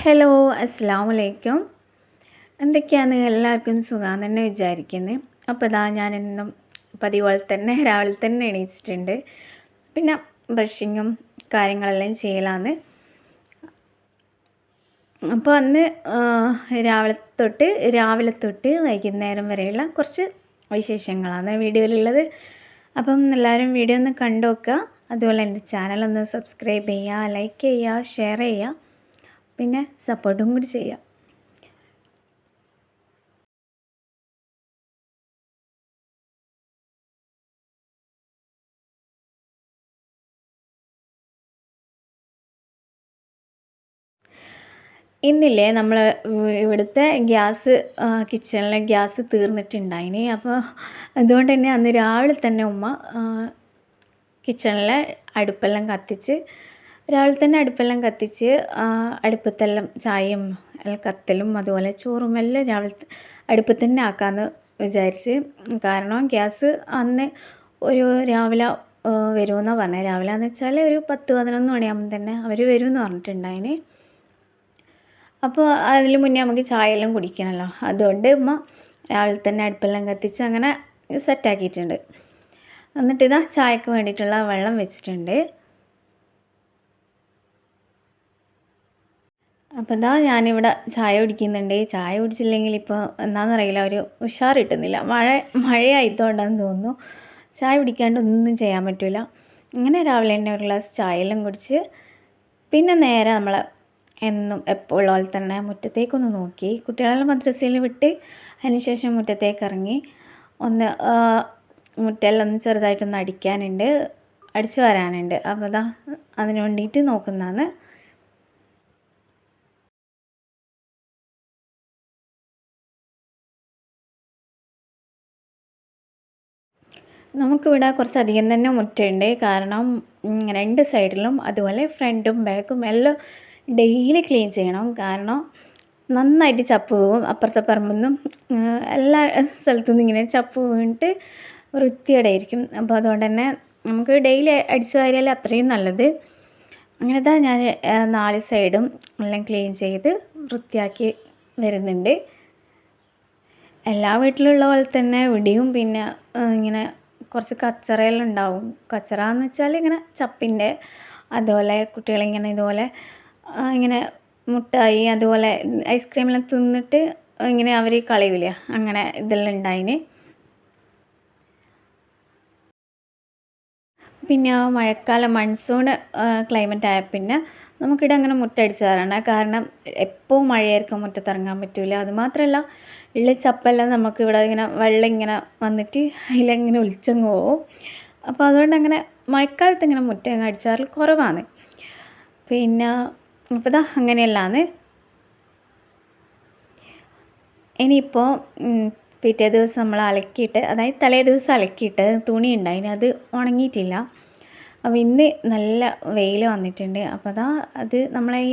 Hello, അസ്സലാമു അലൈക്കും. എന്തൊക്കെയാണ് എല്ലാവർക്കും സുഖം തന്നെ വിചാരിക്കുന്നത്. അപ്പോൾ ഇതാ ഞാനെന്നും പതിവ് പോലെ തന്നെ രാവിലെ തന്നെ എണീച്ചിട്ടുണ്ട്. പിന്നെ ബ്രഷിങ്ങും കാര്യങ്ങളെല്ലാം ചെയ്യലാണ്. അപ്പോൾ അന്ന് രാവിലെ തൊട്ട് വൈകുന്നേരം വരെയുള്ള കുറച്ച് വിശേഷങ്ങളാണ് വീഡിയോയിലുള്ളത്. അപ്പം എല്ലാവരും വീഡിയോ ഒന്ന് കണ്ടു നോക്കുക. അതുപോലെ എൻ്റെ ചാനലൊന്ന് സബ്സ്ക്രൈബ് ചെയ്യുക, ലൈക്ക് ചെയ്യുക, ഷെയർ ചെയ്യുക, പിന്നെ സപ്പോർട്ടും കൂടി ചെയ്യുക. ഇന്നില്ലേ നമ്മൾ ഇവിടുത്തെ കിച്ചണിലെ ഗ്യാസ് തീർന്നിട്ടുണ്ടായിന്. അപ്പോൾ അതുകൊണ്ട് തന്നെ അന്ന് രാവിലെ തന്നെ ഉമ്മ കിച്ചണിലെ അടുപ്പെല്ലാം കത്തിച്ച് അടുപ്പത്തെല്ലാം ചായയും കത്തലും അതുപോലെ ചോറും എല്ലാം അടുപ്പത്ത് തന്നെ ആക്കാമെന്ന് വിചാരിച്ച്. കാരണം ഗ്യാസ് അന്ന് രാവിലെ വരുമെന്നാണ് പറഞ്ഞത്. രാവിലെ എന്ന് വെച്ചാൽ ഒരു 10-11 മണിയാകുമ്പോൾ തന്നെ അവർ വരുമെന്ന് പറഞ്ഞിട്ടുണ്ടായിന്. അപ്പോൾ അതിന് മുന്നേ നമുക്ക് ചായയെല്ലാം കുടിക്കണമല്ലോ. അതുകൊണ്ട് ഉമ്മ രാവിലെ തന്നെ അടുപ്പെല്ലാം കത്തിച്ച് അങ്ങനെ സെറ്റാക്കിയിട്ടുണ്ട്. എന്നിട്ട് ഇതാ ചായക്ക് വേണ്ടിയിട്ടുള്ള വെള്ളം വെച്ചിട്ടുണ്ട്. അപ്പോൾ ഇതാ ഞാനിവിടെ ചായ കുടിക്കുന്നുണ്ട്. ചായ കുടിച്ചില്ലെങ്കിൽ ഇപ്പോൾ എന്താണെന്നറിയില്ല, ഒരു ഉഷാർ കിട്ടുന്നില്ല. മഴയായതുകൊണ്ടാണെന്ന് തോന്നുന്നു. ചായ കുടിക്കാണ്ട് ഒന്നും ചെയ്യാൻ പറ്റില്ല. ഇങ്ങനെ രാവിലെ തന്നെ ഒരു ഗ്ലാസ് ചായയെല്ലാം കുടിച്ച് പിന്നെ നേരെ നമ്മൾ എപ്പോഴുള്ള പോലെ തന്നെ മുറ്റത്തേക്കൊന്ന് നോക്കി. കുട്ടികളെല്ലാം മദ്രസയിൽ വിട്ട് അതിന് ശേഷം മുറ്റത്തേക്ക് ഇറങ്ങി. മുറ്റമെല്ലാം ഒന്ന് ചെറുതായിട്ടൊന്ന് അടിച്ചു വരാനുണ്ട്. അപ്പോൾ അതാ അതിന് വേണ്ടിയിട്ട് നോക്കുന്നതാണ്. നമുക്കിവിടെ കുറച്ചധികം തന്നെ മുറ്റമുണ്ട്. കാരണം 2 സൈഡിലും അതുപോലെ ഫ്രണ്ടും ബാക്കും എല്ലാം ഡെയിലി ക്ലീൻ ചെയ്യണം. കാരണം നന്നായിട്ട് ചപ്പ് വീഴും. അപ്പുറത്തെ പറമ്പിൽ നിന്നും എല്ലാ സ്ഥലത്തു നിന്നും ഇങ്ങനെ ചപ്പ് വീണിട്ട് വൃത്തികേടായിരിക്കും. അപ്പോൾ അതുകൊണ്ട് തന്നെ നമുക്ക് ഡെയിലി അടിച്ചു വാരിയാൽ അത്രയും നല്ലത്. അങ്ങനത്തെ ഞാൻ 4 സൈഡും എല്ലാം ക്ലീൻ ചെയ്ത് വൃത്തിയാക്കി വരുന്നുണ്ട്. എല്ലാ വീട്ടിലുള്ള പോലെ തന്നെ ഇവിടെയും പിന്നെ ഇങ്ങനെ കുറച്ച് കച്ചറയെല്ലാം ഉണ്ടാവും. കച്ചറ എന്ന് വെച്ചാൽ ഇങ്ങനെ ചപ്പിൻ്റെ, അതുപോലെ കുട്ടികളിങ്ങനെ ഇതുപോലെ ഇങ്ങനെ മുട്ടായി അതുപോലെ ഐസ്ക്രീമെല്ലാം തിന്നിട്ട് ഇങ്ങനെ അവർ കളയില്ല, അങ്ങനെ ഇതെല്ലാം ഉണ്ടായിന്. പിന്നെ മഴക്കാലം മൺസൂൺ ക്ലൈമറ്റ് ആയ പിന്നെ നമുക്കിവിടെ അങ്ങനെ മുറ്റടിച്ച് തരണം. കാരണം എപ്പോൾ മഴയായിരിക്കും, മുറ്റത്തിറങ്ങാൻ പറ്റില്ല. അതുമാത്രമല്ല ഉള്ള ചപ്പെല്ലാം നമുക്കിവിടെ വെള്ളം ഇങ്ങനെ വന്നിട്ട് അതിലിങ്ങനെ ഒലിച്ചങ്ങ് പോവും. അപ്പോൾ അതുകൊണ്ട് അങ്ങനെ മഴക്കാലത്ത് ഇങ്ങനെ മുറ്റം അടിച്ചാൽ കുറവാണ്. പിന്നെ അപ്പോൾ ഇതാ അങ്ങനെയല്ലാന്ന്. ഇനിയിപ്പോൾ പിറ്റേ ദിവസം നമ്മൾ അലക്കിയിട്ട്, അതായത് തലേ ദിവസം അലക്കിയിട്ട് തുണി ഉണ്ടായിന്, അത് ഉണങ്ങിയിട്ടില്ല. അപ്പോൾ ഇന്ന് നല്ല വെയിൽ വന്നിട്ടുണ്ട്. അപ്പോൾ അത് നമ്മളെ ഈ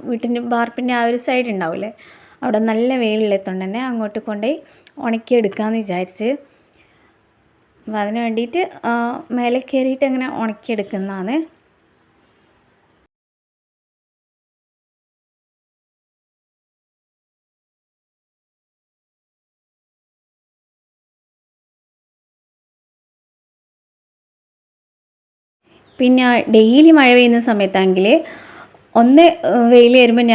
വീട്ടിൻ്റെ വാർപ്പിൻ്റെ ആ ഒരു സൈഡ് ഉണ്ടാവില്ലേ, അവിടെ നല്ല വെയിലുള്ളതുകൊണ്ട് തന്നെ അങ്ങോട്ട് കൊണ്ടുപോയി ഉണക്കിയെടുക്കാമെന്ന് വിചാരിച്ച്. അപ്പോൾ അതിന് വേണ്ടിയിട്ട് മേലെ കയറിയിട്ട് അങ്ങനെ ഉണക്കിയെടുക്കുന്നതാണ്. പിന്നെ ഡെയിലി മഴ പെയ്യുന്ന സമയത്താണെങ്കിൽ വെയിൽ വരുമ്പോൾ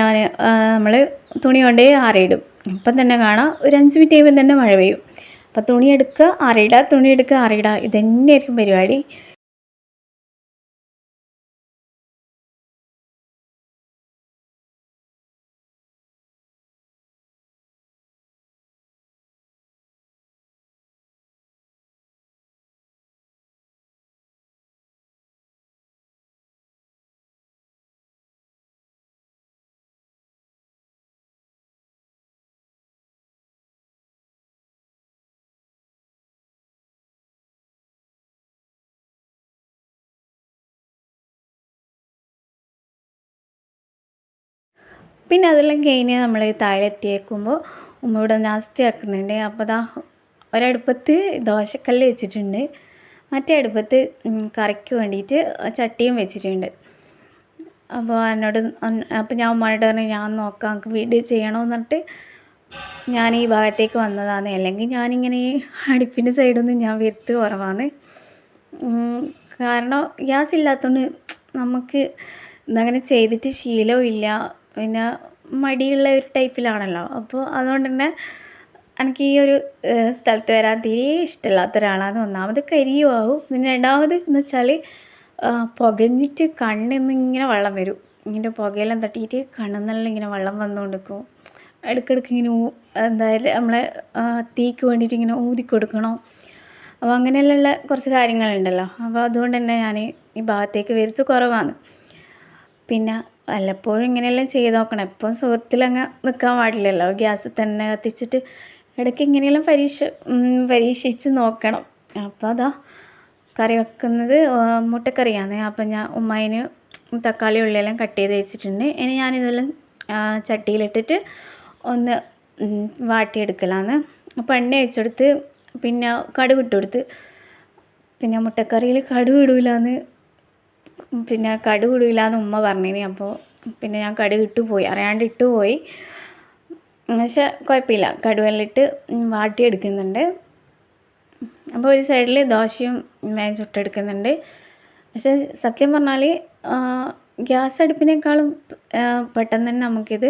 നമ്മൾ തുണി കൊണ്ടുപോയി ആറിയിടും. ഇപ്പം തന്നെ കാണാം ഒരു 5 മിനിറ്റ് കഴിയുമ്പോൾ തന്നെ മഴ പെയ്യും. അപ്പോൾ തുണി എടുക്കുക ആറിയിടുക, ഇത് തന്നെയായിരിക്കും പരിപാടി. പിന്നെ അതെല്ലാം കഴിഞ്ഞ് നമ്മൾ താഴെ എത്തിയേക്കുമ്പോൾ ഉമ്മ ഇവിടെ നാസ്തി ആക്കുന്നുണ്ട്. അപ്പോൾ ഒരടുപ്പത്ത് ദോശക്കല്ല് വെച്ചിട്ടുണ്ട്, മറ്റേ അടുപ്പത്ത് കറിക്ക് വേണ്ടിയിട്ട് ചട്ടിയും വെച്ചിട്ടുണ്ട്. അപ്പോൾ അപ്പോൾ ഞാൻ ഉമ്മാനോട് പറഞ്ഞു ഞാൻ നോക്കാം, എനിക്ക് വീഡിയോ ചെയ്യണമെന്ന് പറഞ്ഞിട്ട് ഞാൻ ഈ ഭാഗത്തേക്ക് വന്നതാണ്. അല്ലെങ്കിൽ ഞാനിങ്ങനെ ഈ അടുപ്പിൻ്റെ സൈഡൊന്നും ഞാൻ വരുത്ത് കുറവാണ്. കാരണം ഗ്യാസ് ഇല്ലാത്തതുകൊണ്ട് നമുക്ക് ഇതങ്ങനെ ചെയ്തിട്ട് ശീലവും ഇല്ല, പിന്നെ മടിയുള്ള ഒരു ടൈപ്പിലാണല്ലോ. അപ്പോൾ അതുകൊണ്ട് തന്നെ എനിക്ക് ഈ ഒരു സ്ഥലത്ത് വരാൻ തീരെ ഇഷ്ടമില്ലാത്ത ഒരാളാണ്. ഒന്നാമത് കരിയും ആവും, പിന്നെ രണ്ടാമത് എന്ന് വെച്ചാൽ പുകഞ്ഞിട്ട് കണ്ണിൽ നിന്ന് ഇങ്ങനെ വെള്ളം വരും. ഇങ്ങനെ പുകയെല്ലാം തട്ടിയിട്ട് കണ്ണിൽ നിന്നെല്ലാം ഇങ്ങനെ വെള്ളം വന്നുകൊണ്ടിരിക്കും. ഇടയ്ക്കിടയ്ക്ക് ഇങ്ങനെ എന്തായാലും നമ്മളെ തീക്ക് വേണ്ടിയിട്ട് ഇങ്ങനെ ഊതി കൊടുക്കണം. അപ്പോൾ അങ്ങനെയുള്ള കുറച്ച് കാര്യങ്ങളുണ്ടല്ലോ. അപ്പോൾ അതുകൊണ്ട് തന്നെ ഞാൻ ഈ ഭാഗത്തേക്ക് വരുത്ത് കുറവാണ്. പിന്നെ വല്ലപ്പോഴും ഇങ്ങനെയെല്ലാം ചെയ്ത് നോക്കണം. എപ്പം സുഖത്തിലങ്ങ് നിൽക്കാൻ പാടില്ലല്ലോ. ഗ്യാസിൽ തന്നെ കത്തിച്ചിട്ട് ഇടയ്ക്ക് ഇങ്ങനെയെല്ലാം പരീക്ഷിച്ച് നോക്കണം. അപ്പോൾ അതാ കറി വെക്കുന്നത് മുട്ടക്കറിയാണ്. അപ്പം ഞാൻ ഉമ്മായിന് തക്കാളി ഉള്ളിയെല്ലാം കട്ട് ചെയ്ത് വെച്ചിട്ടുണ്ട്. ഇനി ഞാനിതെല്ലാം ചട്ടിയിലിട്ടിട്ട് ഒന്ന് വാട്ടിയെടുക്കലാണ്. അപ്പോൾ എണ്ണ വെച്ചെടുത്ത് പിന്നെ കടുക് ഇട്ട് കൊടുത്ത്. പിന്നെ മുട്ടക്കറിയിൽ കടുക് ഇടൂലെന്ന് ഉമ്മ പറഞ്ഞിനി. അപ്പോൾ പിന്നെ ഞാൻ കടുക് ഇട്ട് പോയി, അറിയാണ്ട് ഇട്ട് പോയി. പക്ഷേ കുഴപ്പമില്ല, കടുവെല്ലാം ഇട്ട് വാട്ടിയെടുക്കുന്നുണ്ട്. അപ്പോൾ ഒരു സൈഡിൽ ദോശയും ചുട്ടെടുക്കുന്നുണ്ട്. പക്ഷേ സത്യം പറഞ്ഞാൽ ഗ്യാസ് അടുപ്പിനേക്കാളും പെട്ടെന്ന് തന്നെ നമുക്കിത്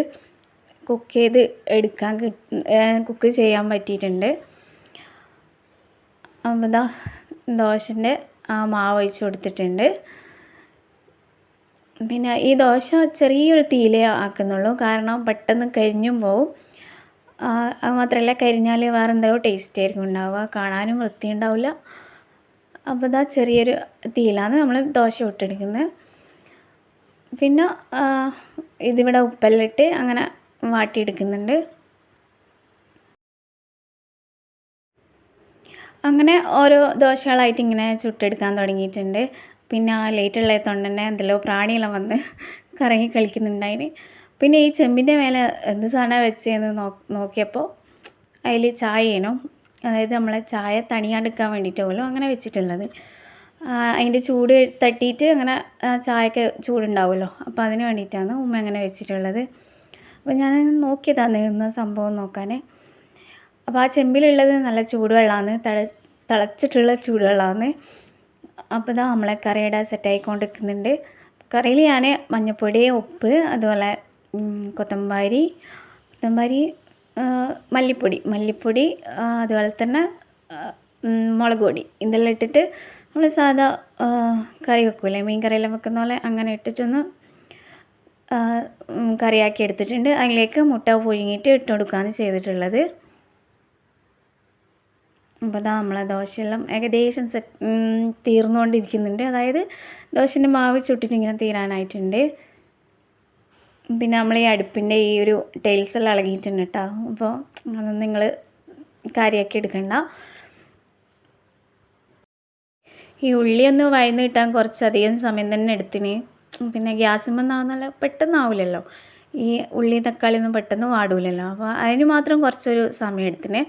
കുക്ക് ചെയ്യാൻ പറ്റിയിട്ടുണ്ട്. അപ്പോൾ ഇതാ ദോശൻ്റെ മാവ് ഒഴിച്ച് കൊടുത്തിട്ടുണ്ട്. പിന്നെ ഈ ദോശ ചെറിയൊരു തീയിലേ ആക്കുന്നുള്ളൂ, കാരണം പെട്ടെന്ന് കരിഞ്ഞും പോവും. അത് മാത്രമല്ല കരിഞ്ഞാൽ വേറെ എന്തോ ടേസ്റ്റ് ആയിരിക്കും ഉണ്ടാവുക, കാണാനും വൃത്തിയുണ്ടാവില്ല. അപ്പോൾ ഇതാ ചെറിയൊരു തീയിലാണ് നമ്മൾ ദോശ ഇട്ടെടുക്കുന്നത്. പിന്നെ ഇതിവിടെ ഉപ്പെല്ലിട്ട് അങ്ങനെ വാട്ടിയെടുക്കുന്നുണ്ട്. അങ്ങനെ ഓരോ ദോശകളായിട്ട് ഇങ്ങനെ ചുട്ടെടുക്കാൻ തുടങ്ങിയിട്ടുണ്ട്. പിന്നെ ലേറ്റുള്ളതുകൊണ്ട് തന്നെ എന്തെല്ലോ പ്രാണിയെല്ലാം വന്ന് കറങ്ങി കളിക്കുന്നുണ്ടായിന്. പിന്നെ ഈ ചെമ്പിൻ്റെ മേലെ എന്ത് സാധനമാണ് വെച്ചതെന്ന് നോക്കിയപ്പോൾ അതിൽ ചായേനോ, അതായത് നമ്മളെ ചായ തണിയാണ്ടിരിക്കാൻ വേണ്ടിയിട്ട് പോലും അങ്ങനെ വെച്ചിട്ടുള്ളത്. അതിൻ്റെ ചൂട് തട്ടിയിട്ട് അങ്ങനെ ചായക്ക് ചൂടുണ്ടാവുമല്ലോ, അപ്പോൾ അതിന് വേണ്ടിയിട്ടാണ് ഉമ്മ അങ്ങനെ വെച്ചിട്ടുള്ളത്. അപ്പോൾ ഞാൻ നോക്കിയതാണ് ഇന്ന് സംഭവം നോക്കാൻ. അപ്പോൾ ആ ചെമ്പിലുള്ളത് നല്ല ചൂടുവെള്ളമാണ്, തിളച്ചിട്ടുള്ള ചൂടുവെള്ളമാണ്. അപ്പോൾ ഇതാ നമ്മളെ കറിയുടെ സെറ്റായിക്കൊണ്ടിരിക്കുന്നുണ്ട്. കറിയിൽ ഞാൻ മഞ്ഞൾപ്പൊടി, ഉപ്പ്, അതുപോലെ കൊത്തമ്പാരി, മല്ലിപ്പൊടി, അതുപോലെ തന്നെ മുളക് പൊടി, ഇതെല്ലാം ഇട്ടിട്ട് നമ്മൾ സാധാ കറി വെക്കൂലേ, മീൻ കറിയെല്ലാം വെക്കുന്ന പോലെ അങ്ങനെ ഇട്ടിട്ടൊന്ന് കറിയാക്കി എടുത്തിട്ടുണ്ട്. അതിലേക്ക് മുട്ട പുഴുങ്ങിയിട്ട് ഇട്ട് കൊടുക്കുകയാണ് ചെയ്തിട്ടുള്ളത്. അപ്പോൾ ഇതാ നമ്മളെ ദോശയെല്ലാം ഏകദേശം തീർന്നുകൊണ്ടിരിക്കുന്നുണ്ട്. അതായത് ദോശൻ്റെ മാവ് ചുട്ടിട്ട് ഇങ്ങനെ തീരാനായിട്ടുണ്ട്. പിന്നെ നമ്മൾ ഈ അടുപ്പിൻ്റെ ഈ ഒരു ടൈൽസ് എല്ലാം ഇളകിയിട്ടുണ്ട് കേട്ടോ. അപ്പോൾ അതൊന്നും നിങ്ങൾ കാര്യമാക്കി എടുക്കണ്ട. ഈ ഉള്ളിയൊന്ന് വഴന്ന് കിട്ടാൻ കുറച്ചധികം സമയം തന്നെ എടുത്തിന്. പിന്നെ ഗ്യാസുമെന്നാവുന്നല്ല പെട്ടെന്നാവില്ലല്ലോ, ഈ ഉള്ളി തക്കാളിയൊന്നും പെട്ടെന്ന് വാടൂലല്ലോ. അപ്പോൾ അതിന് മാത്രം കുറച്ചൊരു സമയം എടുത്തിന്.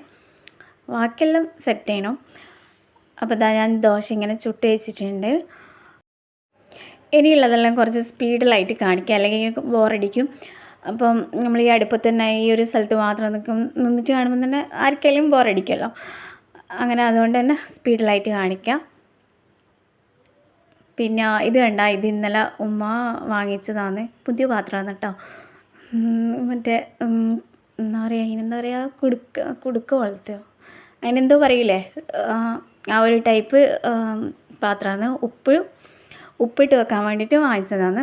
ബാക്കിയെല്ലാം സെറ്റ് ചെയ്യണം. അപ്പോൾ ഇതാ ഞാൻ ദോശ ഇങ്ങനെ ചുട്ട് വെച്ചിട്ടുണ്ട്. ഇനിയുള്ളതെല്ലാം കുറച്ച് സ്പീഡിലായിട്ട് കാണിക്കുക, അല്ലെങ്കിൽ ബോറടിക്കും. അപ്പം നമ്മൾ ഈ അടുപ്പത്ത് തന്നെ ഈ ഒരു സ്ഥലത്ത് മാത്രം നിന്നിട്ട് കാണുമ്പോൾ തന്നെ ആർക്കെങ്കിലും ബോറടിക്കുമല്ലോ. അങ്ങനെ അതുകൊണ്ട് തന്നെ സ്പീഡിലായിട്ട് കാണിക്കാം. പിന്നെ ഇത് കണ്ട, ഇത് ഇന്നലെ ഉമ്മ വാങ്ങിച്ചതാണ്, പുതിയ പാത്രമാണ് കേട്ടോ. മറ്റേ എന്താ പറയുക കുടുക്ക പോലത്തെയോ അതിനെന്തോ പറയില്ലേ, ആ ഒരു ടൈപ്പ് പാത്രമാണ്. ഉപ്പിട്ട് വെക്കാൻ വേണ്ടിയിട്ട് വാങ്ങിച്ചതാണ്.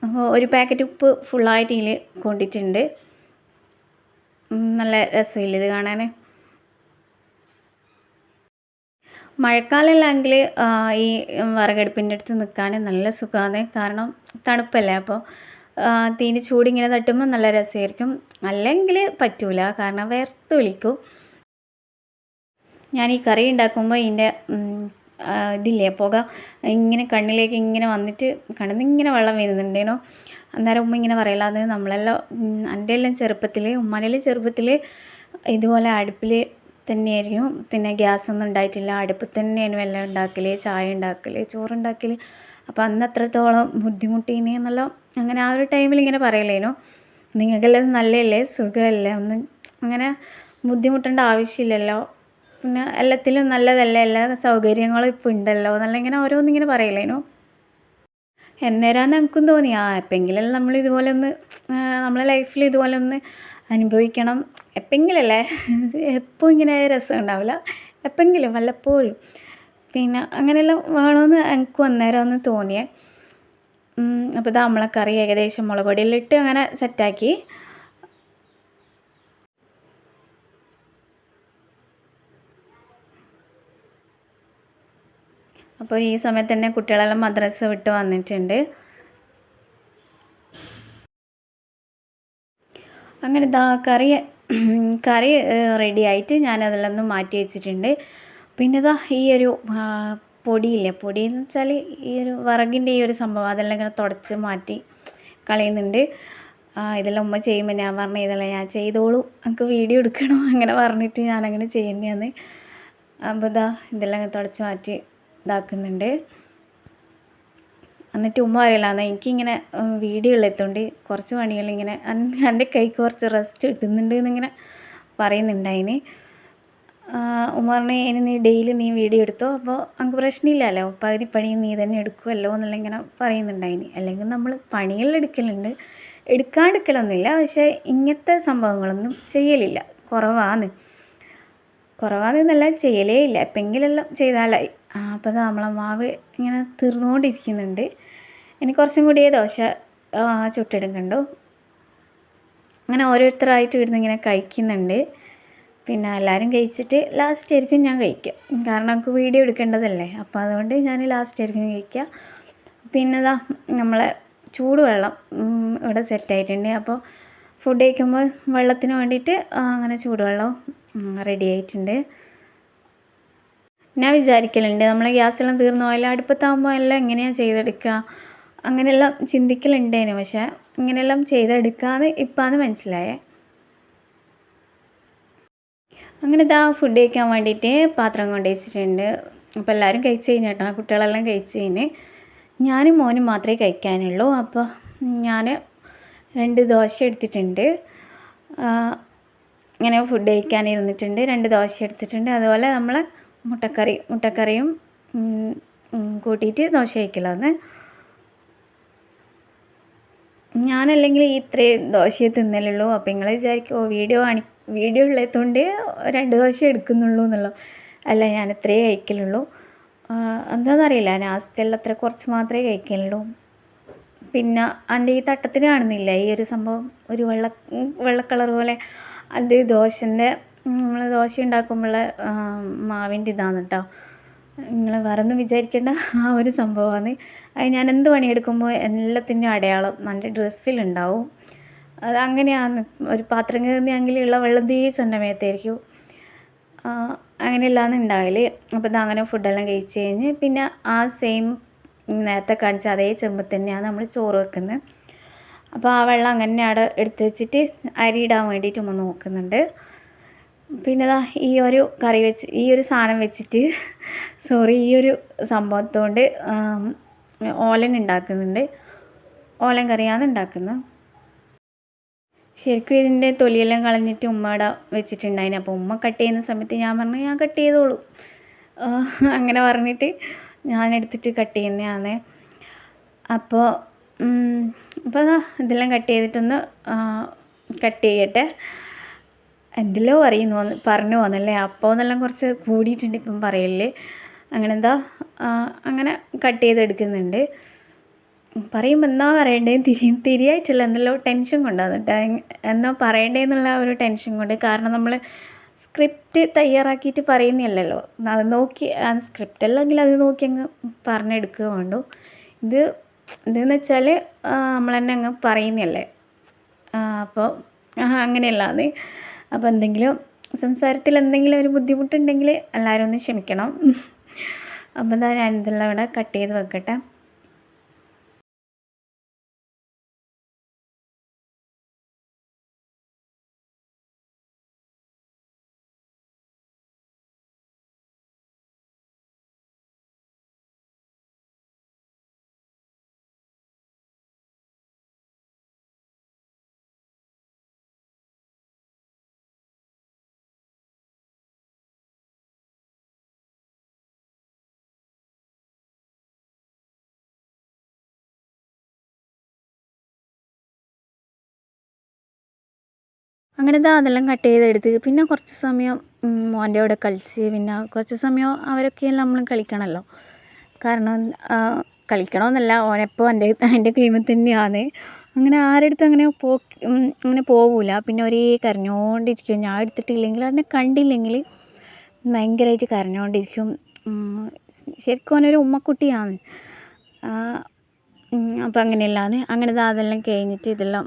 അപ്പോൾ ഒരു പാക്കറ്റ് ഉപ്പ് ഫുള്ളായിട്ട് ഇതിൽ കൊണ്ടിട്ടുണ്ട്. നല്ല രസമില്ല ഇത് കാണാൻ. മഴക്കാലമല്ലെങ്കിൽ ഈ വിറകടുപ്പിൻ്റെ അടുത്ത് നിൽക്കാൻ നല്ല സുഖമാണ്, കാരണം തണുപ്പല്ലേ. അപ്പോൾ തീൻ്റെ ചൂടിങ്ങനെ തട്ടുമ്പോൾ നല്ല രസമായിരിക്കും. അല്ലെങ്കിൽ പറ്റൂല, കാരണം വേർത്ത് വിളിക്കും. ഞാൻ ഈ കറി ഉണ്ടാക്കുമ്പോൾ ഇതിൻ്റെ ഇതില്ലേ പുക ഇങ്ങനെ കണ്ണിലേക്ക് ഇങ്ങനെ വന്നിട്ട് കണ്ണിൽ നിന്ന് ഇങ്ങനെ വെള്ളം വരുന്നുണ്ടേനോ. അന്നേരം ഉമ്മ ഇങ്ങനെ പറയില്ല, അത് നമ്മളെല്ലാം എൻ്റെ എല്ലാം ഉമ്മാനെല്ലാം ചെറുപ്പത്തിൽ ഇതുപോലെ അടുപ്പിൽ തന്നെയായിരിക്കും. പിന്നെ ഗ്യാസൊന്നും ഉണ്ടായിട്ടില്ല, അടുപ്പിൽ തന്നെയായിരുന്നു എല്ലാം ഉണ്ടാക്കൽ, ചായ ഉണ്ടാക്കൽ, ചോറുണ്ടാക്കൽ, അപ്പോൾ അന്ന് അത്രത്തോളം ബുദ്ധിമുട്ടീനി എന്നെല്ലാം അങ്ങനെ ആ ഒരു ടൈമിൽ ഇങ്ങനെ പറയലേനു. നിങ്ങൾക്കെല്ലാം നല്ലതല്ലേ, സുഖമല്ലേ, ഒന്നും അങ്ങനെ ബുദ്ധിമുട്ടേണ്ട ആവശ്യമില്ലല്ലോ, പിന്നെ എല്ലാത്തിലും നല്ലതല്ലേ, എല്ലാ സൗകര്യങ്ങളും ഇപ്പോൾ ഉണ്ടല്ലോ എന്നെല്ലാം ഇങ്ങനെ ഓരോന്നിങ്ങനെ പറയലേനു. എന്നേരാന്ന് എനിക്കും തോന്നി എപ്പോഴെങ്കിലും നമ്മൾ ഇതുപോലെ ഒന്ന് നമ്മളെ ലൈഫിൽ ഇതുപോലെ ഒന്ന് അനുഭവിക്കണം, എപ്പോഴെങ്കിലല്ലേ, എപ്പോൾ ഇങ്ങനെ രസം ഉണ്ടാവില്ല, എപ്പോഴെങ്കിലും വല്ലപ്പോഴും പിന്നെ അങ്ങനെയെല്ലാം വേണമെന്ന് എനിക്കും അന്നേരം ഒന്ന് തോന്നിയേ. അപ്പോൾ ഇതാ നമ്മളെ കറി ഏകദേശം മുളക് പൊടിയെല്ലാം ഇട്ട് അങ്ങനെ സെറ്റാക്കി. അപ്പോൾ ഈ സമയത്ത് തന്നെ കുട്ടികളെല്ലാം മദ്രസ വിട്ട് വന്നിട്ടുണ്ട്. അങ്ങനെ ഇതാ കറി റെഡി ആയിട്ട് ഞാനതെല്ലാം ഒന്ന് മാറ്റി വെച്ചിട്ടുണ്ട്. പിന്നെ ഇതാ ഈ ഒരു പൊടിയില്ലേ, പൊടിയെന്ന് വെച്ചാൽ ഈ ഒരു വിറകിൻ്റെ ഈ ഒരു സംഭവം അതെല്ലാം ഇങ്ങനെ തുടച്ച് മാറ്റി കളയുന്നുണ്ട്. ഇതെല്ലാം ഉമ്മ ചെയ്യുമ്പോൾ ഞാൻ പറഞ്ഞു ഇതെല്ലാം ഞാൻ ചെയ്തോളൂ, എനിക്ക് വീഡിയോ എടുക്കണം അങ്ങനെ പറഞ്ഞിട്ട് ഞാനങ്ങനെ ചെയ്യുന്നതാണ്. അപ്പോൾ ഇതാ ഇതെല്ലാം ഇങ്ങനെ തുടച്ച് മാറ്റി ഇതാക്കുന്നുണ്ട്. എന്നിട്ട് ഉമ്മ പറയലാന്ന് എനിക്കിങ്ങനെ വീഡിയോ ഉള്ളതുകൊണ്ട് കുറച്ച് പണികളിങ്ങനെ എൻ്റെ കൈക്ക് കുറച്ച് റെസ്റ്റ് കിട്ടുന്നുണ്ട് എന്നിങ്ങനെ പറയുന്നുണ്ടായിന്. ഉമ്മ പറഞ്ഞ് ഇനി നീ ഡെയിലി നീ വീഡിയോ എടുത്തോ, അപ്പോൾ നമുക്ക് പ്രശ്നമില്ലല്ലോ, പകുതി പണി നീ തന്നെ എടുക്കുമല്ലോ എന്നെല്ലാം ഇങ്ങനെ പറയുന്നുണ്ടായിന്. അല്ലെങ്കിൽ നമ്മൾ പണിയെല്ലാം എടുക്കലുണ്ട്, എടുക്കാണ്ടിരിക്കലൊന്നുമില്ല, പക്ഷേ ഇങ്ങനത്തെ സംഭവങ്ങളൊന്നും ചെയ്യലില്ല, കുറവാണെന്നല്ല ചെയ്യലേ ഇല്ല, എപ്പോഴെങ്കിലെല്ലാം ചെയ്താലായി. അപ്പോൾ അത് നമ്മളെ മാവ് ഇങ്ങനെ തീർന്നുകൊണ്ടിരിക്കുന്നുണ്ട്. ഇനി കുറച്ചും കൂടി ദോശ ചുട്ടെടുക്കണ്ടോ. അങ്ങനെ ഓരോരുത്തരായിട്ട് ഇവിടുന്ന് ഇങ്ങനെ കഴിക്കുന്നുണ്ട്. പിന്നെ എല്ലാവരും കഴിച്ചിട്ട് ലാസ്റ്റ് ആയിരിക്കും ഞാൻ കഴിക്കുക, കാരണം നമുക്ക് വീഡിയോ എടുക്കേണ്ടതല്ലേ, അപ്പോൾ അതുകൊണ്ട് ഞാൻ ലാസ്റ്റ് ആയിരിക്കും കഴിക്കുക. പിന്നെ ഇതാ നമ്മളെ ചൂടുവെള്ളം ഇവിടെ സെറ്റായിട്ടുണ്ട്. അപ്പോൾ ഫുഡ് കഴിക്കുമ്പോൾ വെള്ളത്തിന് വേണ്ടിയിട്ട് അങ്ങനെ ചൂടുവെള്ളം റെഡി ആയിട്ടുണ്ട്. ഞാൻ വിചാരിക്കലുണ്ട് നമ്മൾ ഗ്യാസെല്ലാം തീർന്നു പോയാലും അടുപ്പത്താകുമ്പോൾ എല്ലാം എങ്ങനെയാണ് ചെയ്തെടുക്കുക, അങ്ങനെയെല്ലാം ചിന്തിക്കലുണ്ടേനു. പക്ഷേ ഇങ്ങനെയെല്ലാം ചെയ്തെടുക്കാമെന്ന് ഇപ്പാന്ന് മനസ്സിലായേ. അങ്ങനെ ഇതാ ഫുഡ് കഴിക്കാൻ വേണ്ടിയിട്ട് പാത്രം കൊണ്ട് വെച്ചിട്ടുണ്ട്. അപ്പോൾ എല്ലാവരും കഴിച്ച് കഴിഞ്ഞ് കേട്ടോ, കുട്ടികളെല്ലാം കഴിച്ച് കഴിഞ്ഞ് ഞാനും മോനും മാത്രമേ കഴിക്കാനുള്ളൂ. അപ്പോൾ ഞാൻ 2 ദോശ എടുത്തിട്ടുണ്ട്, ഇങ്ങനെ ഫുഡ് കഴിക്കാൻ ഇരുന്നിട്ടുണ്ട്. 2 ദോശ എടുത്തിട്ടുണ്ട്. അതുപോലെ നമ്മൾ മുട്ടക്കറിയും കൂട്ടിയിട്ട് ദോശ കഴിക്കലാന്ന്. ഞാനല്ലെങ്കിൽ ഈ ഇത്രയും ദോശയെ തിന്നലുള്ളൂ. അപ്പോൾ നിങ്ങൾ വിചാരിക്കും വീഡിയോ ഉള്ളതുകൊണ്ട് 2 ദോശ എടുക്കുന്നുള്ളൂ എന്നുള്ളൂ. അല്ല, ഞാൻ ഇത്രയേ കഴിക്കലുള്ളൂ. എന്താണെന്നറിയില്ല, നാസ്തയിൽ അത്ര കുറച്ച് മാത്രമേ കഴിക്കലുള്ളൂ. പിന്നെ എൻ്റെ ഈ തട്ടത്തിന് കാണുന്നില്ല ഈ ഒരു സംഭവം, ഒരു വെള്ള കളർ പോലെ, അത് നമ്മൾ ദോശ ഉണ്ടാക്കുമ്പോഴുള്ള മാവിൻ്റെ ഇതാണ് കേട്ടോ. നിങ്ങൾ വേറെ ഒന്നും വിചാരിക്കേണ്ട, ആ ഒരു സംഭവമാണ്. അത് ഞാൻ എന്ത് പണിയെടുക്കുമ്പോൾ എല്ലാത്തിൻ്റെയും അടയാളം എൻ്റെ ഡ്രസ്സിലുണ്ടാവും. അത് അങ്ങനെയാണ്, ഒരു പാത്രം കയറുന്നെങ്കിലുള്ള വെള്ളം തേച്ച് എൻ്റെ മേത്തായിരിക്കും, അങ്ങനെയല്ലാന്ന് ഉണ്ടാവല്. അപ്പോൾ ഇത് അങ്ങനെ ഫുഡെല്ലാം കഴിച്ച് കഴിഞ്ഞ് പിന്നെ ആ സെയിം നേരത്തെ കാണിച്ച അതേ ചെമ്പ് തന്നെയാണ് നമ്മൾ ചോറ് വെക്കുന്നത്. അപ്പോൾ ആ വെള്ളം അങ്ങനെ അവിടെ എടുത്ത് വെച്ചിട്ട് അരി ഇടാൻ വേണ്ടിയിട്ട് നമ്മൾ നോക്കുന്നുണ്ട്. പിന്നെ ഈ ഒരു സാധനം വെച്ചിട്ട് ഈ ഒരു സംഭവത്തോണ്ട് ഓലൻ ഉണ്ടാക്കുന്നുണ്ട്. ഓലൻ കറിയാണ് ഉണ്ടാക്കുന്നത്. ശരിക്കും ഇതിൻ്റെ തൊലിയെല്ലാം കളഞ്ഞിട്ട് ഉമ്മയുടെ വെച്ചിട്ടുണ്ടായിന്. അപ്പോൾ ഉമ്മ കട്ട് ചെയ്യുന്ന സമയത്ത് ഞാൻ പറഞ്ഞു ഞാൻ കട്ട് ചെയ്തോളൂ അങ്ങനെ പറഞ്ഞിട്ട് ഞാൻ എടുത്തിട്ട് കട്ട് ചെയ്യുന്നതാണ്. അപ്പോൾ ഇതെല്ലാം കട്ട് ചെയ്തിട്ടൊന്ന് കട്ട് ചെയ്യട്ടെ. എന്തെല്ലോ പറഞ്ഞു പോകുന്നല്ലേ, അപ്പോൾ എന്നെല്ലാം കുറച്ച് കൂടിയിട്ടുണ്ട് ഇപ്പം പറയല്ലേ. അങ്ങനെ കട്ട് ചെയ്തെടുക്കുന്നുണ്ട്. പറയുമ്പോൾ എന്നാ പറയണ്ടേന്ന് തിരിയായിട്ടില്ല, എന്തെല്ലോ ടെൻഷൻ കൊണ്ടാണ് കേട്ടോ, എന്നാ പറയണ്ടേന്നുള്ള ഒരു ടെൻഷൻ കൊണ്ട്. കാരണം നമ്മൾ സ്ക്രിപ്റ്റ് തയ്യാറാക്കിയിട്ട് പറയുന്നില്ലല്ലോ, അത് നോക്കി സ്ക്രിപ്റ്റ് അല്ലെങ്കിൽ അത് നോക്കി അങ്ങ് പറഞ്ഞെടുക്കുക വേണ്ടു. ഇതെന്ന് വെച്ചാൽ നമ്മൾ തന്നെ അങ്ങ് പറയുന്നതല്ലേ, അപ്പോൾ അങ്ങനെയല്ലാതെ. അപ്പോൾ എന്തെങ്കിലും സംസാരത്തിൽ എന്തെങ്കിലും ഒരു ബുദ്ധിമുട്ടുണ്ടെങ്കിൽ എല്ലാവരും ഒന്ന് ക്ഷമിക്കണം. അപ്പോൾ ഞാൻ ഇതെല്ലാം ഇവിടെ കട്ട് ചെയ്ത് വെക്കട്ടെ. അങ്ങനെ ഇതാ അതെല്ലാം കട്ട് ചെയ്തെടുത്ത് പിന്നെ കുറച്ച് സമയം മോൻ്റെ കൂടെ കളിച്ച് പിന്നെ കുറച്ച് സമയം അവരൊക്കെയെല്ലാം നമ്മൾ കളിക്കണമല്ലോ. കാരണം കളിക്കണമെന്നല്ല, ഓനെപ്പോൾ എൻ്റെ കീഴിൽ തന്നെയാണ്. അങ്ങനെ ആരെടുത്തും അങ്ങനെ പോവില്ല. പിന്നെ ഒരേ കരഞ്ഞുകൊണ്ടിരിക്കും. ഞാൻ എടുത്തിട്ടില്ലെങ്കിൽ അതിനെ കണ്ടില്ലെങ്കിൽ ഭയങ്കരമായിട്ട് കരഞ്ഞുകൊണ്ടിരിക്കും. ശരിക്കും ഓനൊരു ഉമ്മക്കുട്ടിയാണ്. അപ്പോൾ അങ്ങനെയല്ലാന്ന് അങ്ങനെ അതെല്ലാം കഴിഞ്ഞിട്ട് ഇതെല്ലാം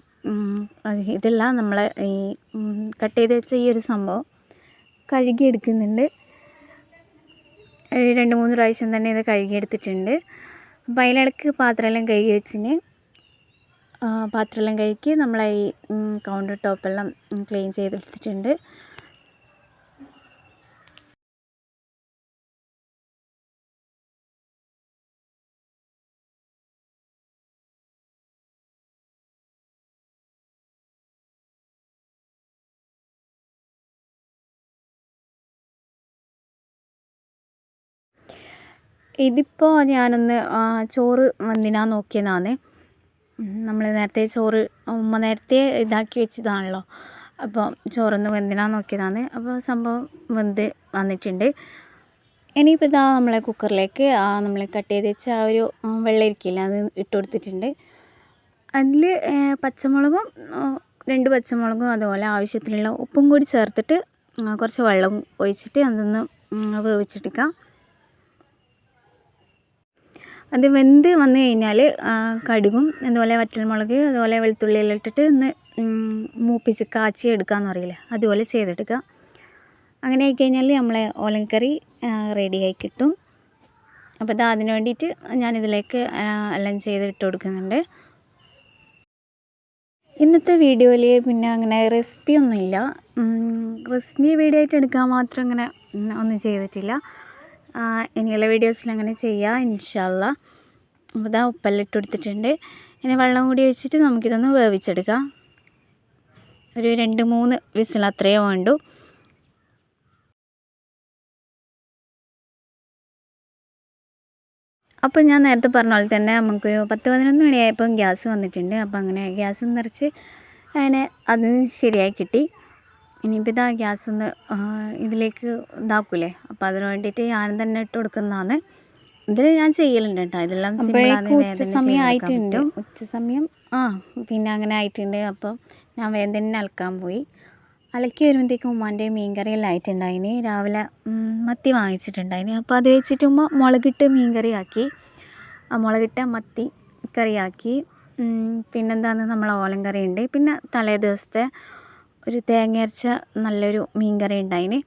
നമ്മളെ ഈ കട്ട് ചെയ്ത് വെച്ച ഈ ഒരു സംഭവം കഴുകിയെടുക്കുന്നുണ്ട്. 2-3 പ്രാവശ്യം തന്നെ ഇത് കഴുകിയെടുത്തിട്ടുണ്ട്. അപ്പോൾ അതിലിടക്ക് പാത്രമെല്ലാം കഴുകി വെച്ചിന്. പാത്രമെല്ലാം കഴുകി നമ്മളെ ഈ കൗണ്ടർ ടോപ്പെല്ലാം ക്ലീൻ ചെയ്തെടുത്തിട്ടുണ്ട്. ഇതിപ്പോൾ ഞാനൊന്ന് ചോറ് വെന്തിനാ നോക്കിയതാണ്. നമ്മൾ നേരത്തെ ചോറ് ഉമ്മ നേരത്തെ ഇതാക്കി വെച്ചതാണല്ലോ. അപ്പോൾ ചോറൊന്ന് വെന്തിനാ നോക്കിയതാണ്. അപ്പോൾ സംഭവം വെന്ത് വന്നിട്ടുണ്ട്. ഇനിയിപ്പോൾ ഇതാ നമ്മളെ കുക്കറിലേക്ക് നമ്മൾ കട്ട് ചെയ്ത് വെച്ച ആ ഒരു വെള്ളരിക്കില്ല അത് ഇട്ട് കൊടുത്തിട്ടുണ്ട്. അതിൽ പച്ചമുളകും 2 പച്ചമുളകും അതുപോലെ ആവശ്യത്തിനുള്ള ഉപ്പും കൂടി ചേർത്തിട്ട് കുറച്ച് വെള്ളം ഒഴിച്ചിട്ട് അതൊന്ന് വേവിച്ചെടുക്കാം. അത് വെന്ത് വന്നു കഴിഞ്ഞാൽ കടുകും അതുപോലെ വറ്റൽമുളക് അതുപോലെ വെളുത്തുള്ളിയെല്ലാം ഇട്ടിട്ട് ഒന്ന് മൂപ്പിച്ച് കാച്ചി എടുക്കാമെന്ന് പറയില്ലേ, അതുപോലെ ചെയ്തെടുക്കുക. അങ്ങനെ ആയിക്കഴിഞ്ഞാൽ നമ്മളെ ഓലൻകറി റെഡിയായി കിട്ടും. അപ്പോൾ അതിന് വേണ്ടിയിട്ട് ഞാനിതിലേക്ക് എല്ലാം ചെയ്തിട്ട് കൊടുക്കുന്നുണ്ട്. ഇന്നത്തെ വീഡിയോയിൽ പിന്നെ അങ്ങനെ റെസിപ്പിയൊന്നുമില്ല. റെസിപ്പി വീഡിയോ ആയിട്ട് എടുക്കാൻ മാത്രം അങ്ങനെ ഒന്നും ചെയ്തിട്ടില്ല. ഇനിയുള്ള വീഡിയോസിൽ അങ്ങനെ ചെയ്യാം ഇൻഷാ അള്ളാ. അപ്പോൾ ഇതാ ഉപ്പെല്ലാം ഇട്ട് കൊടുത്തിട്ടുണ്ട്. ഇനി വെള്ളം കൂടി ഒഴിച്ചിട്ട് നമുക്കിതൊന്ന് വേവിച്ചെടുക്കാം. ഒരു 2-3 വിസിൽ അത്രയേ വേണ്ടൂ. അപ്പോൾ ഞാൻ നേരത്തെ പറഞ്ഞ പോലെ തന്നെ നമുക്കൊരു 10-11 മണിയായപ്പം ഗ്യാസ് വന്നിട്ടുണ്ട്. അപ്പോൾ അങ്ങനെ ഗ്യാസ് നിറച്ച് അങ്ങനെ അത് ശരിയായി കിട്ടി. ഇനിയിപ്പോൾ ഇതാ ഗ്യാസ് ഒന്ന് ഇതിലേക്ക് ഇതാക്കൂലേ, അപ്പോൾ അതിന് വേണ്ടിയിട്ട് ഞാൻ തന്നെ ഇട്ട് കൊടുക്കുന്നതാണ്. ഇതിൽ ഞാൻ ചെയ്യലുണ്ട് കേട്ടോ. ഇതെല്ലാം ഉച്ചസമയം ആയിട്ടുണ്ട്. ഉച്ചസമയം പിന്നെ അങ്ങനെ ആയിട്ടുണ്ട്. അപ്പോൾ ഞാൻ വേഗം തന്നെ അലക്കാൻ പോയി. അലക്കി വരുമ്പോഴത്തേക്കും ഉമ്മാൻ്റെ മീൻകറിയെല്ലാം ആയിട്ടുണ്ടായിന്. രാവിലെ മത്തി വാങ്ങിച്ചിട്ടുണ്ടായിന്. അപ്പോൾ അത് വെച്ചിട്ട് ഉമ്മ മുളകിട്ട് മീൻകറിയാക്കി, മുളകിട്ട മത്തി കറിയാക്കി. പിന്നെന്താണെന്ന് നമ്മളെ ഓലൻ കറിയുണ്ട്. പിന്നെ തലേ ദിവസത്തെ ഒരു തേങ്ങ അരച്ച നല്ലൊരു മീൻ കറി ഉണ്ടായിന്.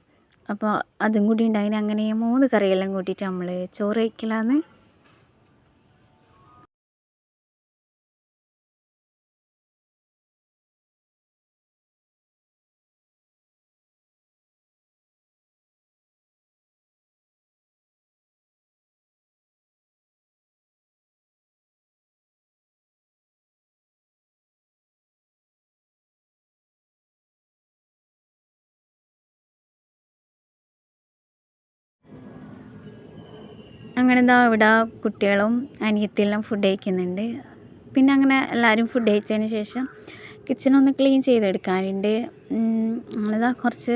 അപ്പോൾ അതും കൂടി ഉണ്ടായിന്. അങ്ങനെ 3 കറിയെല്ലാം കൂട്ടിയിട്ട് നമ്മൾ ചോറ് കഴിക്കലാന്ന്. അങ്ങനെ എന്താ ഇവിടെ കുട്ടികളും അനിയത്തിയെല്ലാം ഫുഡ് കഴിക്കുന്നുണ്ട്. പിന്നെ അങ്ങനെ എല്ലാവരും ഫുഡ് കഴിച്ചതിന് ശേഷം കിച്ചണൊന്ന് ക്ലീൻ ചെയ്തെടുക്കാനുണ്ട്. നമ്മളിതാ കുറച്ച്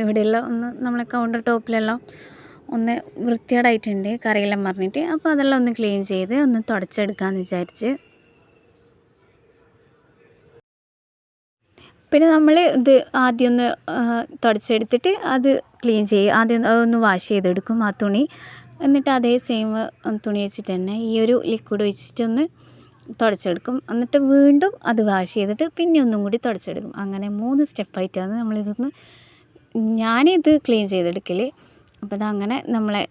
ഇവിടെയെല്ലാം ഒന്ന് നമ്മളെ കൗണ്ടർ ടോപ്പിലെല്ലാം ഒന്ന് വൃത്തികേടായിട്ടുണ്ട് കറിയെല്ലാം പറഞ്ഞിട്ട്. അപ്പോൾ അതെല്ലാം ഒന്ന് ക്ലീൻ ചെയ്ത് ഒന്ന് തുടച്ചെടുക്കാമെന്ന് വിചാരിച്ച്. പിന്നെ നമ്മൾ ഇത് ആദ്യം ഒന്ന് തുടച്ചെടുത്തിട്ട് അത് ക്ലീൻ ചെയ്യും. ആദ്യം അതൊന്ന് വാഷ് ചെയ്തെടുക്കും ആ തുണി. എന്നിട്ട് അതേ സെയിം തുണി വെച്ചിട്ട് തന്നെ ഈ ഒരു ലിക്വിഡ് ഒഴിച്ചിട്ടൊന്ന് തുടച്ചെടുക്കും. എന്നിട്ട് വീണ്ടും അത് വാഷ് ചെയ്തിട്ട് പിന്നെ ഒന്നും കൂടി തുടച്ചെടുക്കും. അങ്ങനെ 3 സ്റ്റെപ്പായിട്ടാണ് ഞാനിത് ക്ലീൻ ചെയ്തെടുക്കൽ. അപ്പോൾ അതങ്ങനെ നമ്മളെ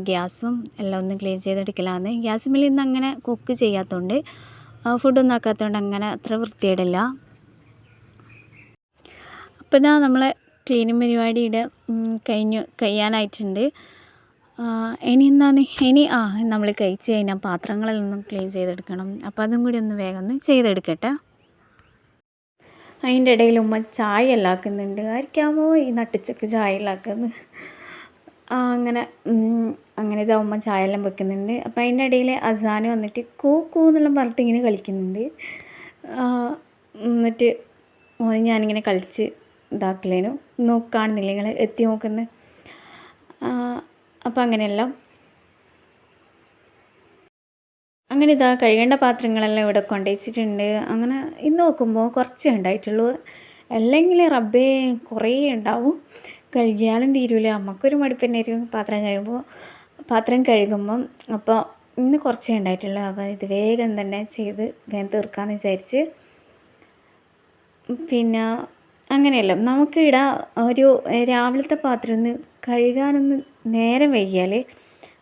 ഗ്യാസും എല്ലാം ഒന്ന് ക്ലീൻ ചെയ്തെടുക്കലാണ്. ഗ്യാസുമ്മൽ ഇന്ന് അങ്ങനെ കുക്ക് ചെയ്യാത്തതുകൊണ്ട് ഫുഡൊന്നും ആക്കാത്തതുകൊണ്ട് അങ്ങനെ അത്ര വൃത്തികേടില്ല. അപ്പോൾ ഇതാ നമ്മളെ ക്ലീനിങ് പരിപാടിയുടെ കഴിയാനായിട്ടുണ്ട്. ഇനി നമ്മൾ കഴിച്ച് കഴിഞ്ഞാൽ പാത്രങ്ങളെല്ലാം ക്ലീൻ ചെയ്തെടുക്കണം. അപ്പോൾ അതും കൂടി ഒന്ന് വേഗം ഒന്ന് ചെയ്തെടുക്കട്ടെ. അതിൻ്റെ ഇടയിൽ ഉമ്മ ചായ എല്ലാം ആക്കുന്നുണ്ട്. ആയിരിക്കാമോ ഈ നട്ടുച്ചക്ക് ചായ എല്ലാം ആക്കുന്നത്. അങ്ങനെ ഇതാ ഉമ്മ ചായ എല്ലാം വെക്കുന്നുണ്ട്. അപ്പോൾ അതിൻ്റെ ഇടയിൽ അസാന് വന്നിട്ട് കൂ എന്നെല്ലാം പറഞ്ഞിട്ട് ഇങ്ങനെ കളിക്കുന്നുണ്ട്. എന്നിട്ട് ഞാനിങ്ങനെ കളിച്ച് ഇതാക്കലേനു കാണുന്നില്ല നിങ്ങൾ എത്തി നോക്കുന്നത്. അപ്പോൾ അങ്ങനെയെല്ലാം അങ്ങനെ ഇതാ കഴുകേണ്ട പാത്രങ്ങളെല്ലാം ഇവിടെ കൊണ്ടുവച്ചിട്ടുണ്ട്. അങ്ങനെ ഇന്ന് നോക്കുമ്പോൾ കുറച്ചേ ഉണ്ടായിട്ടുള്ളൂ. അല്ലെങ്കിൽ റബ്ബേ കുറേ ഉണ്ടാവും, കഴുകിയാലും തീരില്ല. നമുക്കൊരു മടുപ്പ് തന്നെ ആയിരിക്കും പാത്രം കഴുകുമ്പം. അപ്പോൾ ഇന്ന് കുറച്ചേ ഉണ്ടായിട്ടുള്ളൂ. അപ്പോൾ ഇത് വേഗം തന്നെ ചെയ്ത് വേഗം തീർക്കാമെന്ന് വിചാരിച്ച്. പിന്നെ അങ്ങനെയല്ല നമുക്ക് ഇവിടെ ഒരു രാവിലത്തെ പാത്രം ഒന്ന് കഴുകാനൊന്ന് നേരം വൈകിയാൽ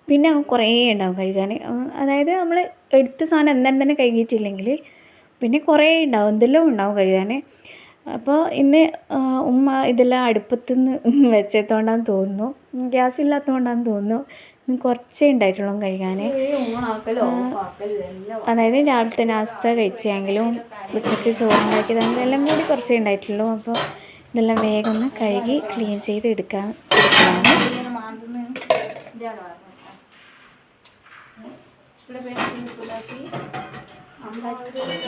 പിന്നെ കുറേ ഉണ്ടാവും കഴുകാൻ. അതായത് നമ്മൾ എടുത്ത സാധനം എന്തായാലും തന്നെ കഴുകിയിട്ടില്ലെങ്കിൽ പിന്നെ കുറേ ഉണ്ടാവും, എന്തെല്ലാം ഉണ്ടാവും കഴുകാൻ. അപ്പോൾ ഇന്ന് ഉമ്മ ഇതെല്ലാം അടുപ്പത്തുനിന്ന് വെച്ചതുകൊണ്ടാന്ന് തോന്നുന്നു, ഗ്യാസ് ഇല്ലാത്തതുകൊണ്ടാന്ന് തോന്നുന്നു. ഇന്ന് കുറച്ചേ ഉണ്ടായിട്ടുള്ളൂ കഴുകാൻ. അതായത് രാവിലത്തെ നാസ്ത കഴിച്ചെങ്കിലും ഉച്ചയ്ക്ക് ചോറുണ്ടാക്കിയതാണെങ്കിലും എല്ലാം കൂടി കുറച്ചേ ഉണ്ടായിട്ടുള്ളൂ. അപ്പോൾ ഇതെല്ലാം വേഗം ഒന്ന് കഴുകി ക്ലീൻ ചെയ്ത് എടുക്കാണ്.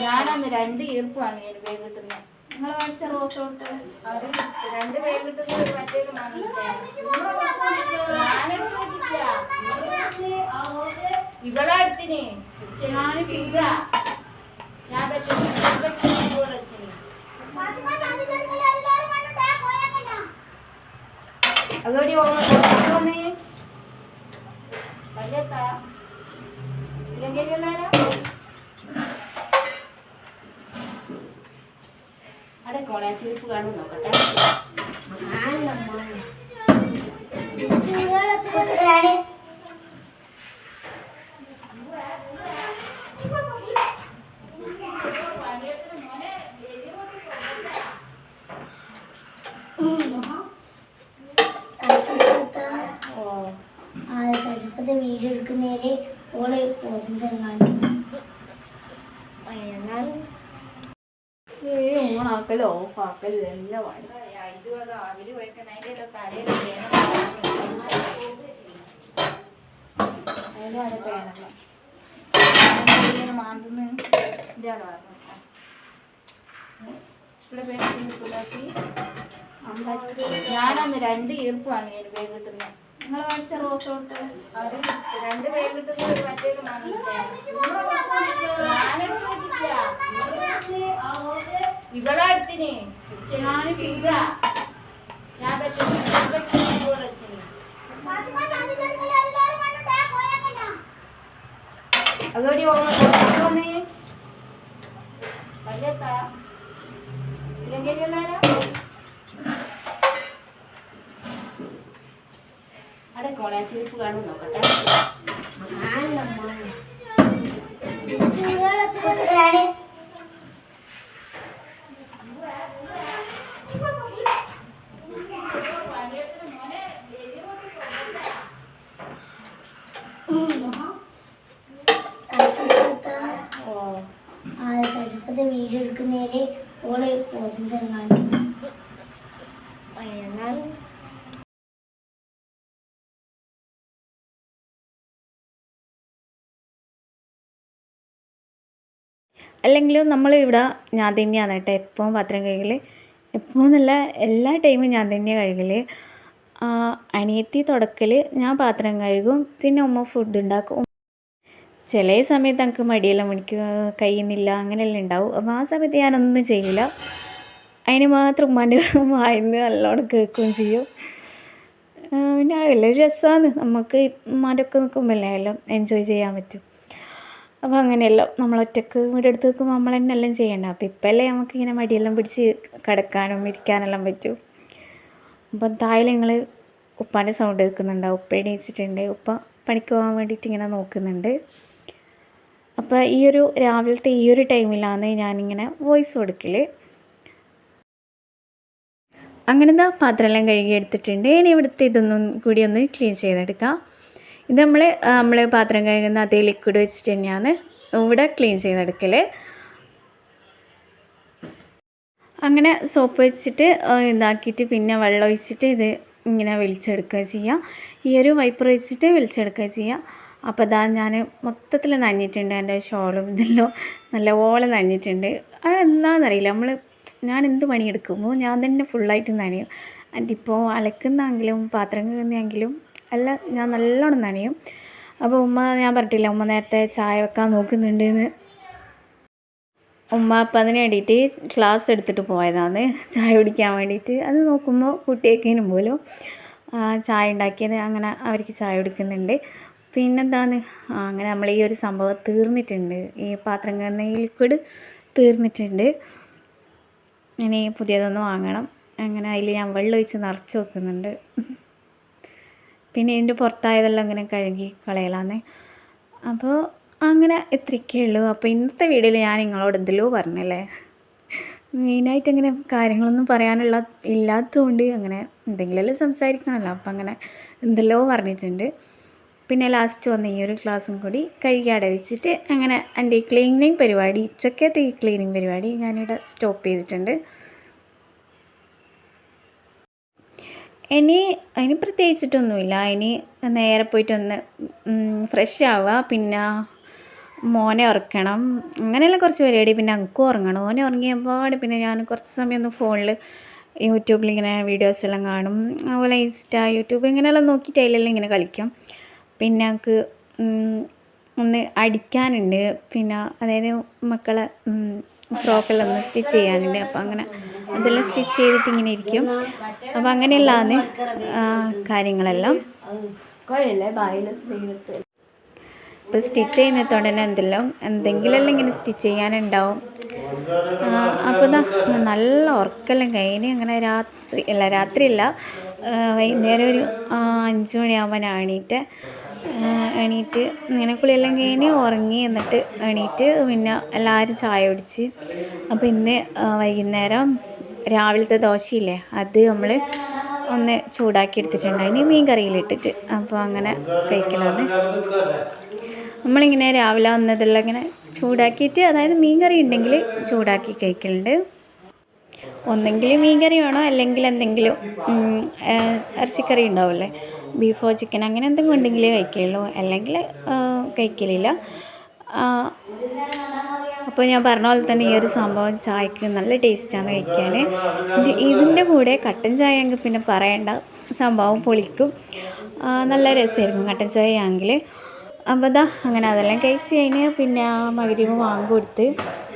ഞാനന്ന് 2 ഈർപ്പ് വാങ്ങിയത് വേഗം കിട്ടുന്ന. നിങ്ങൾ വാങ്ങിച്ച റോസോട്ട് 2 വേഗം കിട്ടുന്ന മറ്റേത് ഇവിടെ അടുത്തിന് ഞാൻ അതോടി ഓർമ്മ പല്ലത്താ അടെ കോളേജ് ചീർപ്പ് കാണും നോക്കട്ടെ. വീഡിയോ എടുക്കുന്നതിന് ഓള് ഓഫീസർ ഓണാക്കൽ ഓഫാക്കൽ ഇതെല്ലാം മാന്തുന്ന ഞാനന്ന് 2 ഈർപ്പ് വാങ്ങിയത് വേഗം കിട്ടുന്ന. നിങ്ങൾ വാങ്ങിച്ച റോസോട്ട് 2 വേഗം കിട്ടുന്ന മറ്റേത് ഇവിടെ അടുത്തിന് ഞാൻ അതോടി ഓർമ്മ പല്ലത്താ ഇല്ലെങ്കിൽ അടെ കോളേജ് ചീർപ്പ് കാണും നോക്കട്ടെ. വീഡിയോ എടുക്കുന്നതിന് ഓള് ഓഫീസർ കാണിക്കുന്നു. അല്ലെങ്കിലും നമ്മളിവിടെ ഞാൻ തന്നെയാണ് കേട്ടോ എപ്പോഴും പാത്രം കഴുകൽ. എപ്പോൾ എന്നല്ല, എല്ലാ ടൈമും ഞാൻ തന്നെയാണ് കഴുകൽ. അനിയത്തി തുടക്കൽ, ഞാൻ പാത്രം കഴുകും, പിന്നെ ഉമ്മ ഫുഡ് ഉണ്ടാക്കും. ചില സമയത്ത് എനിക്ക് മടിയെല്ലാം കഴിയുന്നില്ല, അങ്ങനെയെല്ലാം ഉണ്ടാവും. അപ്പോൾ ആ സമയത്ത് ഞാനൊന്നും ചെയ്യില്ല. അതിന് മാത്രം ഉമ്മാൻ്റെ വായിന്ന് നല്ലോണം കേൾക്കുകയും ചെയ്യും. പിന്നെ വലിയ രസമാണ് നമുക്ക് ഉമ്മാൻ്റെ ഒക്കെ നിൽക്കുമ്പോഴല്ലേ എല്ലാം എൻജോയ് ചെയ്യാൻ പറ്റും. അപ്പോൾ അങ്ങനെയല്ലോ നമ്മളൊറ്റക്ക് വീട് എടുത്ത് നിൽക്കുമ്പോൾ നമ്മൾ തന്നെ എല്ലാം ചെയ്യണ്ട. അപ്പോൾ ഇപ്പോഴല്ലേ നമുക്കിങ്ങനെ മടിയെല്ലാം പിടിച്ച് കിടക്കാനും ഇരിക്കാനെല്ലാം പറ്റും. അപ്പം താഴെ നിങ്ങൾ ഉപ്പാൻ്റെ സൗണ്ട് കേൾക്കുന്നുണ്ടാവും. ഉപ്പ എണീച്ചിട്ടുണ്ട്. ഉപ്പ പണിക്ക് പോകാൻ വേണ്ടിയിട്ട് ഇങ്ങനെ നോക്കുന്നുണ്ട്. അപ്പോൾ ഈ ഒരു രാവിലത്തെ ഈ ഒരു ടൈമിലാണ് ഞാനിങ്ങനെ വോയിസ് കൊടുക്കൽ. അങ്ങനെ എന്താ പാത്രമെല്ലാം കഴുകി എടുത്തിട്ടുണ്ട്. ഇനി ഇവിടുത്തെ ഇതൊന്നും കൂടി ഒന്ന് ക്ലീൻ ചെയ്തെടുക്കാം. ഇത് നമ്മൾ പാത്രം കഴുകുന്ന അതേ ലിക്വിഡ് വെച്ചിട്ട് തന്നെയാണ് ഇവിടെ ക്ലീൻ ചെയ്തെടുക്കൽ. അങ്ങനെ സോപ്പ് വെച്ചിട്ട് ഇതാക്കിയിട്ട് പിന്നെ വെള്ളം ഒഴിച്ചിട്ട് ഇത് ഇങ്ങനെ വലിച്ചെടുക്കുക ചെയ്യുക. ഈ ഒരു വൈപ്പർ വെച്ചിട്ട് വലിച്ചെടുക്കുക ചെയ്യുക. അപ്പോൾ ഇതാ ഞാൻ മൊത്തത്തിൽ നനഞ്ഞിട്ടുണ്ട്. എൻ്റെ ഷോളും ഇതെല്ലാം നല്ലപോലെ നനഞ്ഞിട്ടുണ്ട്. അത് എന്താണെന്നറിയില്ല, നമ്മൾ ഞാൻ എന്ത് പണിയെടുക്കുമ്പോൾ ഞാൻ തന്നെ ഫുള്ളായിട്ട് നനയും. അതിപ്പോൾ അലക്കുന്നെങ്കിലും പാത്രം കഴുകുന്നെങ്കിലും എല്ലാം ഞാൻ നല്ലോണം നനയും. അപ്പോൾ ഉമ്മ, ഞാൻ പറഞ്ഞിട്ടില്ല ഉമ്മ നേരത്തെ ചായ വെക്കാൻ നോക്കുന്നുണ്ടെന്ന്. ഉമ്മ അപ്പം അതിന് വേണ്ടിയിട്ട് ക്ലാസ് എടുത്തിട്ട് പോയതാണ് ചായ കുടിക്കാൻ വേണ്ടിയിട്ട്. അത് നോക്കുമ്പോൾ കുട്ടിയേക്കിനും പോലും ചായ ഉണ്ടാക്കിയത് അങ്ങനെ അവർക്ക് ചായ കുടിക്കുന്നുണ്ട്. പിന്നെന്താണ്, അങ്ങനെ നമ്മൾ ഈ ഒരു സംഭവം തീർന്നിട്ടുണ്ട്. ഈ പാത്രം കഴുകുന്ന ഈ ലിക്വിഡ് തീർന്നിട്ടുണ്ട്. ഇനി പുതിയതൊന്ന് വാങ്ങണം. അങ്ങനെ അതിൽ ഞാൻ വെള്ളം ഒഴിച്ച് നിറച്ച് വെക്കുന്നുണ്ട്. പിന്നെ ഇതിൻ്റെ പുറത്തായതെല്ലാം ഇങ്ങനെ കഴുകി കളയലാന്ന്. അപ്പോൾ അങ്ങനെ ഇത്രയൊക്കെ ഉള്ളൂ. അപ്പോൾ ഇന്നത്തെ വീഡിയോയിൽ ഞാൻ നിങ്ങളോട് എന്തെല്ലോ പറഞ്ഞല്ലേ, മെയിനായിട്ട് അങ്ങനെ കാര്യങ്ങളൊന്നും ഇല്ലാത്തതുകൊണ്ട് അങ്ങനെ എന്തെങ്കിലും സംസാരിക്കണമല്ലോ. അപ്പം അങ്ങനെ എന്തെല്ലോ പറഞ്ഞിട്ടുണ്ട്. പിന്നെ ലാസ്റ്റ് വന്ന് ഈ ഒരു ക്ലാസ്സും കൂടി കഴുകിയാടെ വെച്ചിട്ട് അങ്ങനെ എൻ്റെ ഈ ക്ലീനിങ് പരിപാടി, ഉച്ചക്കത്തെ ഈ ക്ലീനിങ് പരിപാടി ഞാനിവിടെ സ്റ്റോപ്പ് ചെയ്തിട്ടുണ്ട്. ഇനി പ്രത്യേകിച്ചിട്ടൊന്നുമില്ല. ഇനി നേരെ പോയിട്ടൊന്ന് ഫ്രഷ് ആവുക, പിന്നെ മോനെ ഉറക്കണം, അങ്ങനെയുള്ള കുറച്ച് പരിപാടി. പിന്നെ എനിക്കും ഉറങ്ങണം. ഓനെ ഉറങ്ങിയപാട് പിന്നെ ഞാൻ കുറച്ച് സമയം ഒന്ന് ഫോണിൽ യൂട്യൂബിലിങ്ങനെ വീഡിയോസ് എല്ലാം കാണും. അതുപോലെ യൂട്യൂബ് ഇങ്ങനെയെല്ലാം നോക്കിയിട്ട് അതിലെല്ലാം ഇങ്ങനെ കളിക്കും. പിന്നെ എനിക്ക് ഒന്ന് അടിക്കാനുണ്ട്. പിന്നെ അതായത് മക്കളെ ഫ്രോക്കെല്ലാം ഒന്ന് സ്റ്റിച്ച് ചെയ്യാനുണ്ട്. അപ്പോൾ അങ്ങനെ അതെല്ലാം സ്റ്റിച്ച് ചെയ്തിട്ട് ഇങ്ങനെ ഇരിക്കും. അപ്പോൾ അങ്ങനെയുള്ളതാണ് കാര്യങ്ങളെല്ലാം. ഇപ്പോൾ സ്റ്റിച്ച് ചെയ്യുന്നതുകൊണ്ട് തന്നെ എന്തെങ്കിലും ഇങ്ങനെ സ്റ്റിച്ച് ചെയ്യാനുണ്ടാവും. അപ്പോൾ നല്ല ഉറക്കെല്ലാം കഴിഞ്ഞ് അങ്ങനെ രാത്രിയല്ല, വൈകുന്നേരം ഒരു 5 മണിയാകുമ്പോൾ എണീറ്റ് ഇങ്ങനെ കുളിയെല്ലാം കഴിഞ്ഞ് ഉറങ്ങി. എന്നിട്ട് എണീറ്റ് പിന്നെ എല്ലാവരും ചായ കുടിച്ച്. അപ്പോൾ ഇന്ന് വൈകുന്നേരം രാവിലത്തെ ദോശയില്ലേ, അത് നമ്മൾ ഒന്ന് ചൂടാക്കി എടുത്തിട്ടുണ്ട്. അതിന് മീൻ കറിയിലിട്ടിട്ട് അപ്പോൾ അങ്ങനെ കഴിക്കലാണ്. നമ്മളിങ്ങനെ രാവിലെ വന്നതെല്ലാം ഇങ്ങനെ ചൂടാക്കിയിട്ട്, അതായത് മീൻ കറി ഉണ്ടെങ്കിൽ ചൂടാക്കി കഴിക്കലുണ്ട്. ഒന്നെങ്കിൽ മീൻ കറി വേണോ, അല്ലെങ്കിൽ എന്തെങ്കിലും ഇറച്ചിക്കറി ഉണ്ടാവില്ലേ, ബീഫോ ചിക്കൻ അങ്ങനെ എന്തെങ്കിലും ഉണ്ടെങ്കിലേ കഴിക്കുള്ളൂ, അല്ലെങ്കിൽ കഴിക്കലില്ല. അപ്പോൾ ഞാൻ പറഞ്ഞ പോലെ തന്നെ ഈ ഒരു സംഭവം ചായക്ക് നല്ല ടേസ്റ്റാണ് കഴിക്കാൻ. ഇതിൻ്റെ കൂടെ കട്ടൻ ചായ എങ്കിൽ പിന്നെ പറയേണ്ട, സംഭവം പൊളിക്കും. നല്ല രസമായിരിക്കും കട്ടൻ ചായ ആണെങ്കിൽ. അപ്പോൾ അങ്ങനെ അതെല്ലാം കഴിച്ച് കഴിഞ്ഞ് പിന്നെ മഗ്‌രിബ് ബാങ്ക് കൊടുത്ത്.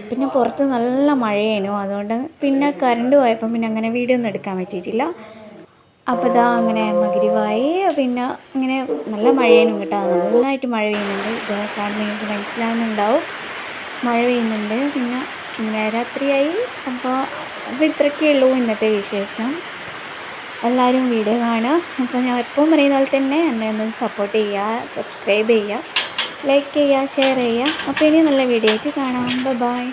പിന്നെ പുറത്ത് നല്ല മഴയായിരുന്നു. അതുകൊണ്ട് പിന്നെ കറണ്ട് പോയപ്പോൾ പിന്നെ അങ്ങനെ വീഡിയോ ഒന്നും എടുക്കാൻ പറ്റിയിട്ടില്ല. അപ്പോൾ അങ്ങനെ മഗ്‌രിബായി. പിന്നെ ഇങ്ങനെ നല്ല മഴയായിരുന്നു കേട്ടോ, നന്നായിട്ട് മഴ പെയ്യുന്നുണ്ട്. ഇത് കാണുമ്പോൾ നിങ്ങൾക്ക് മനസ്സിലാവുന്നുണ്ടാവും, മഴ പെയ്യുന്നുണ്ട്. പിന്നെ ഇങ്ങനെ രാത്രിയായി. അപ്പോൾ ഇത്രയൊക്കെ ഉള്ളൂ ഇന്നത്തെ വിശേഷം. എല്ലാവരും വീഡിയോ കാണുക. അപ്പോൾ ഞാൻ എപ്പോഴും പറയുന്ന പോലെ തന്നെ എന്നെ ഒന്ന് സപ്പോർട്ട് ചെയ്യുക, സബ്സ്ക്രൈബ് ചെയ്യുക, ലൈക്ക് ചെയ്യുക, ഷെയർ ചെയ്യുക. അപ്പോൾ ഇനി നല്ല വീഡിയോ ആയിട്ട് കാണാം. ബൈ.